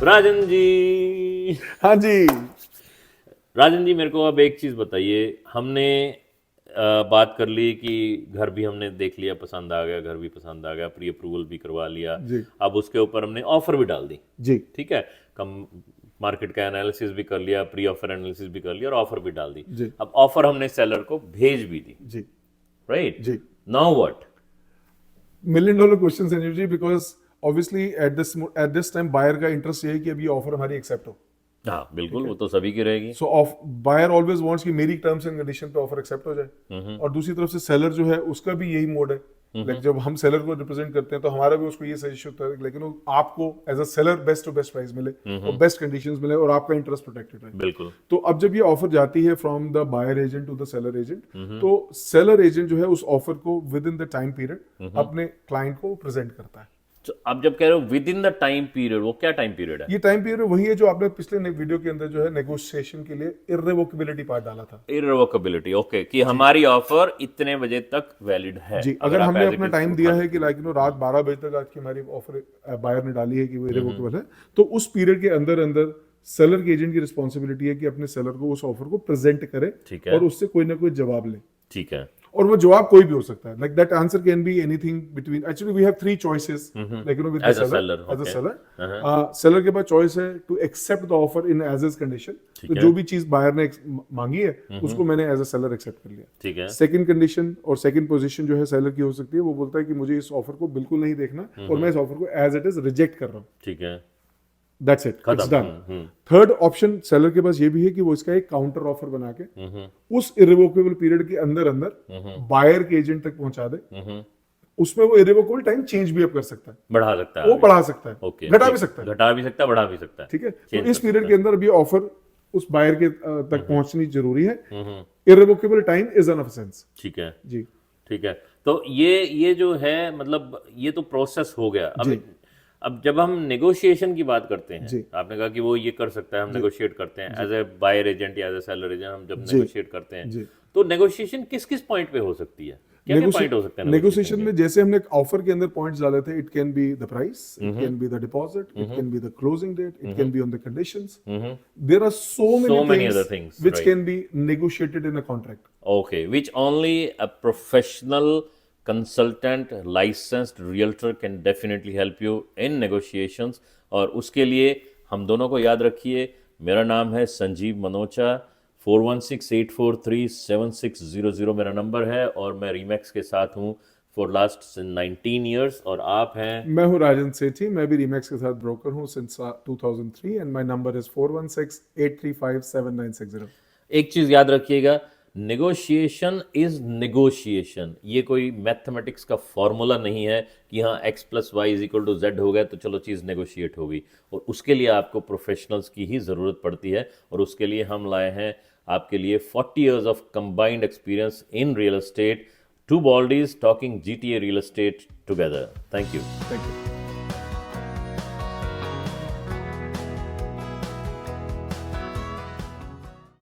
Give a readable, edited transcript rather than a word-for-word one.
राजन जी। हाँ जी। राजन जी, मेरे को अब एक चीज़ बताइए। हमने बात कर ली कि घर भी हमने देख लिया, पसंद आ गया, घर भी पसंद आ गया, प्री अप्रूवल भी करवा लिया। जी अब उसके ऊपर हमने ऑफर भी डाल दी। जी ठीक है। कम मार्केट का एनालिसिस भी कर लिया, प्री ऑफर एनालिसिस भी कर लिया और ऑफर भी डाल दी। जी अब ऑफर हमने सेलर को भेज भी दी। जी राइट जी। Now what? Million dollar question Sanjeev ji, because obviously at this time buyer का इंटरेस्ट ये है कि अब ये ऑफर हमारी एक्सेप्ट हो। हाँ बिल्कुल, वो तो सभी की रहेगी। So of buyer always wants कि मेरी टर्म्स एंड कंडीशन पे ऑफर एक्सेप्ट हो जाए, और दूसरी तरफ से सेलर जो है उसका भी यही मोड है। लाइक जब हम सेलर को रिप्रेजेंट करते हैं तो हमारा भी उसको ये सजेशन होता है, लेकिन आपको as a seller best to best price मिले और बेस्ट कंडीशंस मिले और आपका इंटरेस्ट प्रोटेक्टेड रहे। बिल्कुल। तो अब जब ये ऑफर जाती है from the buyer agent to the seller agent, तो सेलर एजेंट जो है उस ऑफर को within the time period अपने क्लाइंट को प्रेजेंट करता है। तो आप जब कह रहे हो within the time period, वो क्या टाइम पीरियड है? ये टाइम पीरियड वही है जो आपने पिछले वीडियो के अंदर जो है नेगोशिएशन के लिए इररिवोकेबिलिटी पार्ट डाला था। इररिवोकेबिलिटी, ओके, कि हमारी ऑफर इतने बजे तक वैलिड है। जी, अगर हमने आप अपना as it is टाइम उठा दिया है लेते कि लाइक रात 12 बजे तक आज की हमारी ऑफर बायर ने डाली है कि वो इररिवोकेबल है, तो उस पीरियड के अंदर अंदर सेलर के एजेंट की रिस्पॉन्सिबिलिटी है कि अपने सेलर को उस ऑफर को प्रेजेंट करे ठीक है। और उससे कोई ना कोई जवाब ले। ठीक है। और वो जवाब कोई भी हो सकता है, like that answer can be anything between, actually we have 3 choices, like you know with the As a seller, seller, as a okay. Seller seller के पास चॉइस है to accept the offer in as is condition. तो है। जो भी चीज buyer ने मांगी है उसको मैंने एज अ सेलर एक्सेप्ट कर लिया। ठीक है। सेकंड कंडीशन और सेकंड पोजीशन जो है सेलर की हो सकती है, वो बोलता है कि मुझे इस ऑफर को बिल्कुल नहीं देखना और मैं इस ऑफर को एज इट इज रिजेक्ट कर रहा हूँ। ठीक है। दैट्स इट, इट्स खत्म। डन। थर्ड ऑप्शन सेलर के पास ये भी है कि वो इसका एक काउंटर ऑफर बना के उस इररिवोकेबल पीरियड के अंदर अंदर बायर के एजेंट तक पहुंचा दे। उसमें वो इररिवोकेबल टाइम चेंज भी अप कर सकता है, बढ़ा सकता है वो आगे। बढ़ा सकता है, ओके, घटा भी सकता है। घटा भी सकता है, बढ़ा भी सकता है। ठीक है, तो Change इस कर पीरियड सकता के अंदर अभी ऑफर उस बायर के तक पहुंचनी जरूरी है। Irrevocable time is an offence. ठीक है। जी ठीक है। तो ये जो है, मतलब ये तो प्रोसेस हो गया। अब जब हम नेगोशिएशन की बात करते हैं, जी आपने कहा कि वो ये कर सकता है, हम नेगोशिएट करते हैं एज ए बायर एजेंट या एज ए सेलर एजेंट। हम जब नेगोशिएट करते हैं जी। तो नेगोशिएशन किस किस पॉइंट पे हो सकती है? क्या क्या पॉइंट हो सकते हैं नेगोशिएशन में? जैसे हमने ऑफर के अंदर पॉइंट्स डाले थे, it can be the price, it can be the deposit, it can be the closing date, it can be on the conditions. There are so many other things things, which right. Can be negotiated in a contract. Okay, which only a professional consultant, licensed realtor can definitely help you in negotiations. और उसके लिए हम दोनों को याद रखिए, मेरा नाम है संजीव मनोचा, 4168437600 मेरा नंबर है, और मैं रीमैक्स के साथ हूँ फॉर लास्ट 19 ईयर्स। और आप हैं? मैं हूँ राजन सेठी, मैं भी रीमैक्स के साथ ब्रोकर हूँ since 2003 and my number is 4168357960। एक चीज याद रखिएगा, नेगोशिएशन इज नेगोशिएशन। ये कोई मैथमेटिक्स का फॉर्मूला नहीं है कि हाँ x+y=z हो गया तो चलो चीज़ नेगोशिएट हो गई। और उसके लिए आपको प्रोफेशनल्स की ही ज़रूरत पड़ती है, और उसके लिए हम लाए हैं आपके लिए 40 years of combined experience in real estate, two baldies talking GTA real estate together. Thank you. Thank you.